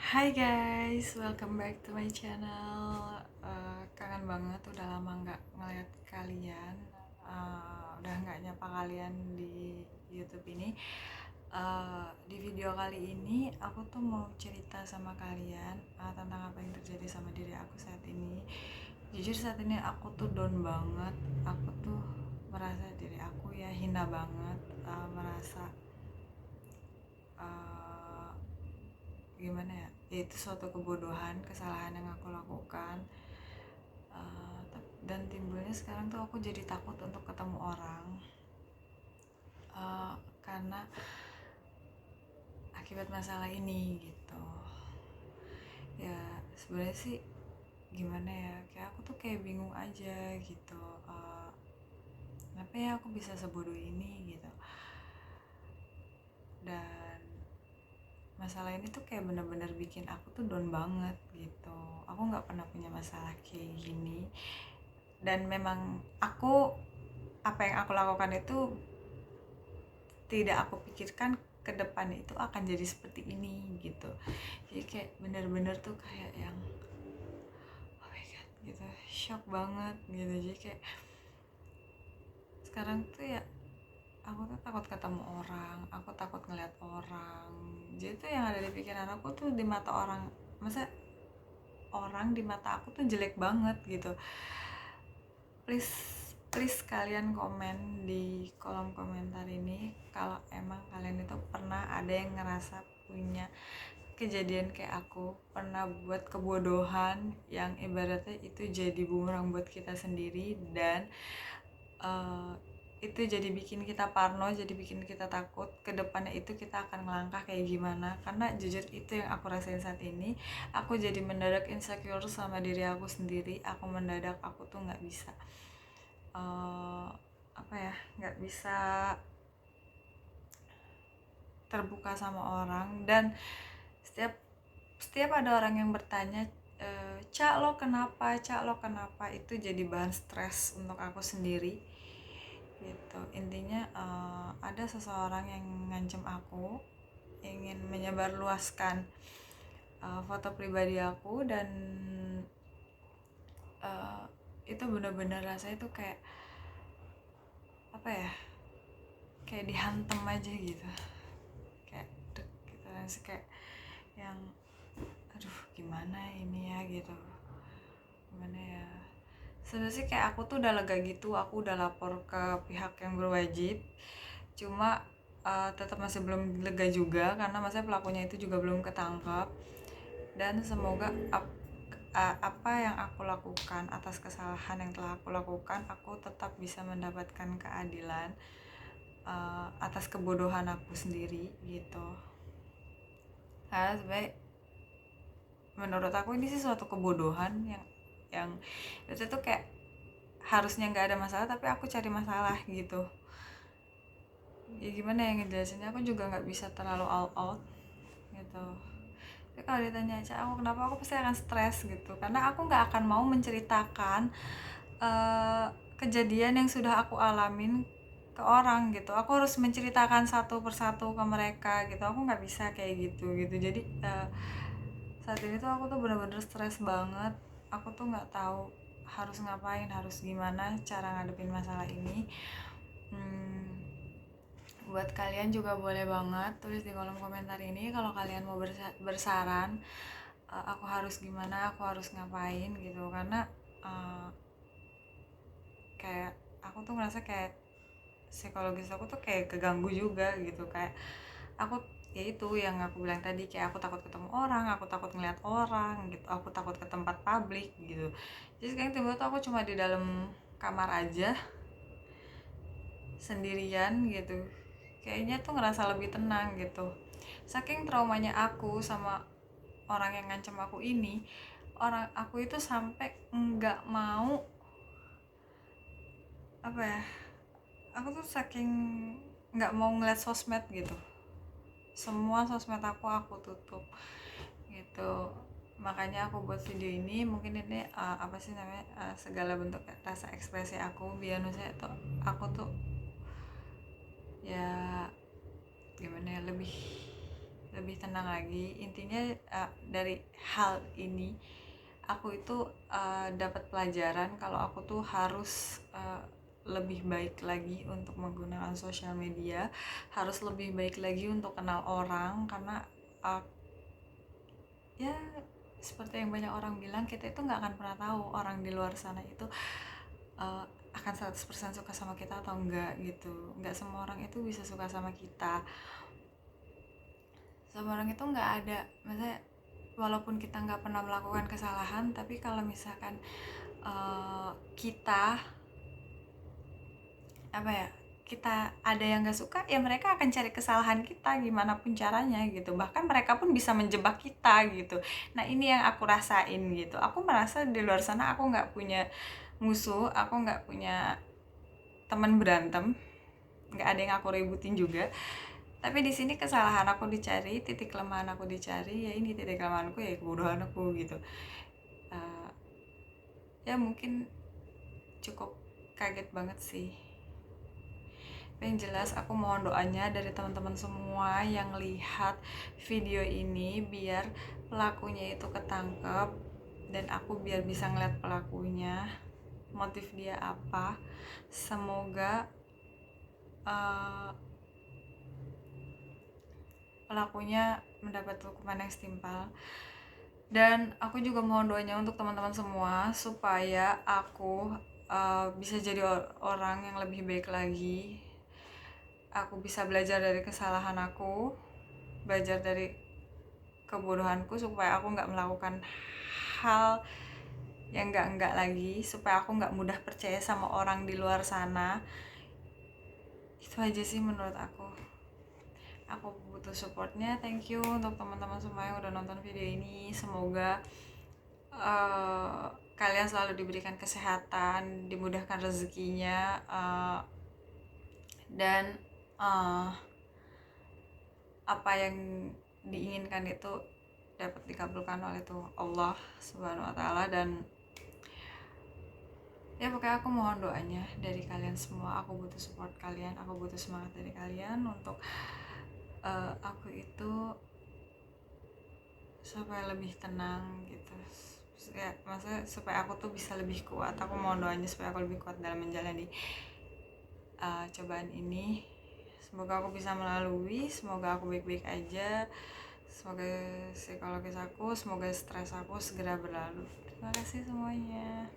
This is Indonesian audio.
Hai guys, welcome back to my channel. Kangen banget, udah lama nggak ngeliat kalian. Udah nggak nyapa kalian di YouTube ini. Di video kali ini aku tuh mau cerita sama kalian tentang apa yang terjadi sama diri aku saat ini. Jujur saat ini aku tuh down banget. Aku tuh merasa diri aku ya hina banget. Merasa uh, gimana ya, itu suatu kebodohan, kesalahan yang aku lakukan. Dan timbulnya sekarang tuh aku jadi takut untuk ketemu orang, karena akibat masalah ini gitu. Ya sebenarnya sih gimana ya, kayak aku tuh kayak bingung aja gitu. Kenapa ya aku bisa sebodoh ini gitu. Dan masalah ini tuh kayak bener-bener bikin aku tuh down banget gitu. Aku nggak pernah punya masalah kayak gini, dan memang apa yang aku lakukan itu tidak aku pikirkan ke depannya itu akan jadi seperti ini gitu. Jadi kayak bener-bener tuh kayak yang oh my god gitu, shock banget gitu. Jadi kayak sekarang tuh ya aku tuh takut ketemu orang, aku takut ngeliat orang. Jadi tuh yang ada di pikiran aku tuh di mata orang, masa orang di mata aku tuh jelek banget gitu. please please kalian komen di kolom komentar ini kalau emang kalian itu pernah ada yang ngerasa punya kejadian kayak aku, pernah buat kebodohan yang ibaratnya itu jadi bumerang buat kita sendiri, dan itu jadi bikin kita parno, jadi bikin kita takut ke depannya itu kita akan melangkah kayak gimana. Karena jujur itu yang aku rasain saat ini. Aku jadi mendadak insecure sama diri aku sendiri. Aku tuh nggak bisa nggak bisa terbuka sama orang. Dan setiap setiap ada orang yang bertanya, Cak lo kenapa, Cak lo kenapa, itu jadi bahan stres untuk aku sendiri gitu. Intinya ada seseorang yang ngancem aku, ingin menyebarluaskan foto pribadi aku, dan itu benar-benar rasanya tuh kayak apa ya, kayak dihantam aja gitu, kayak dek gitu. Kayak yang aduh gimana ini ya gitu, gimana ya. Sebenarnya sih kayak aku tuh udah lega gitu, aku udah lapor ke pihak yang berwajib, cuma tetap masih belum lega juga karena masa pelakunya itu juga belum ketangkap. Dan semoga apa yang aku lakukan, atas kesalahan yang telah aku lakukan, aku tetap bisa mendapatkan keadilan atas kebodohan aku sendiri gitu. Karena sebenarnya menurut aku ini sih suatu kebodohan yang itu tuh kayak harusnya nggak ada masalah tapi aku cari masalah gitu. Ya gimana ya ngejelasinnya, aku juga nggak bisa terlalu all out gitu. Tapi kalau ditanya aja aku kenapa, aku pasti akan stres gitu, karena aku nggak akan mau menceritakan kejadian yang sudah aku alamin ke orang gitu. Aku harus menceritakan satu persatu ke mereka gitu, aku nggak bisa kayak gitu. Jadi saat ini tuh aku tuh bener-bener stres banget. Aku tuh nggak tahu harus ngapain, harus gimana cara ngadepin masalah ini. Buat kalian juga boleh banget tulis di kolom komentar ini kalau kalian mau bersaran, aku harus gimana, aku harus ngapain gitu. Karena kayak aku tuh ngerasa kayak psikologis aku tuh kayak keganggu juga gitu. Kayak aku, ya itu yang aku bilang tadi, kayak aku takut ketemu orang, aku takut ngeliat orang gitu, aku takut ke tempat publik gitu. Jadi sekarang tiba-tiba tuh aku cuma di dalam kamar aja sendirian gitu, kayaknya tuh ngerasa lebih tenang gitu. Saking traumanya aku sama orang yang ngancam aku ini, orang aku itu sampai nggak mau apa ya, aku tuh saking nggak mau ngeliat sosmed gitu. Semua sosmed aku tutup gitu. Makanya aku buat video ini, mungkin ini apa sih namanya, segala bentuk rasa ekspresi aku biar maksudnya tuh aku tuh ya gimana ya, lebih lebih tenang lagi. Intinya dari hal ini aku itu dapat pelajaran kalau aku tuh harus lebih baik lagi untuk menggunakan sosial media, harus lebih baik lagi untuk kenal orang, karena ya seperti yang banyak orang bilang, kita itu nggak akan pernah tahu orang di luar sana itu akan 100% suka sama kita atau enggak gitu. Nggak semua orang itu bisa suka sama kita, semua orang itu nggak ada, maksudnya walaupun kita nggak pernah melakukan kesalahan, tapi kalau misalkan kita kita ada yang nggak suka, ya mereka akan cari kesalahan kita gimana pun caranya gitu, bahkan mereka pun bisa menjebak kita gitu. Nah ini yang aku rasain gitu. Aku merasa di luar sana aku nggak punya musuh, aku nggak punya teman berantem, nggak ada yang aku ributin juga. Tapi di sini kesalahan aku dicari, titik kelemahan aku dicari, ya ini titik kelemahanku, ya kebodohan aku gitu. Ya mungkin cukup kaget banget sih. Yang jelas aku mohon doanya dari teman-teman semua yang lihat video ini, biar pelakunya itu ketangkep dan aku biar bisa ngeliat pelakunya, motif dia apa. Semoga pelakunya mendapat hukuman yang setimpal. Dan aku juga mohon doanya untuk teman-teman semua supaya aku bisa jadi orang yang lebih baik lagi. Aku bisa belajar dari kesalahan aku, belajar dari kebodohanku, supaya aku nggak melakukan hal yang enggak lagi, supaya aku nggak mudah percaya sama orang di luar sana. Itu aja sih menurut aku butuh supportnya. Thank you untuk teman-teman semua yang udah nonton video ini. Semoga kalian selalu diberikan kesehatan, dimudahkan rezekinya, dan apa yang diinginkan itu dapat dikabulkan oleh tuh Allah Subhanahu wa Ta'ala. Dan ya pokoknya aku mohon doanya dari kalian semua. Aku butuh support kalian, aku butuh semangat dari kalian untuk aku itu supaya lebih tenang gitu ya, maksudnya supaya aku tuh bisa lebih kuat. Aku mohon doanya supaya aku lebih kuat dalam menjalani cobaan ini. Semoga aku bisa melalui, semoga aku baik-baik aja, semoga psikologis aku, semoga stres aku segera berlalu. Terima kasih semuanya.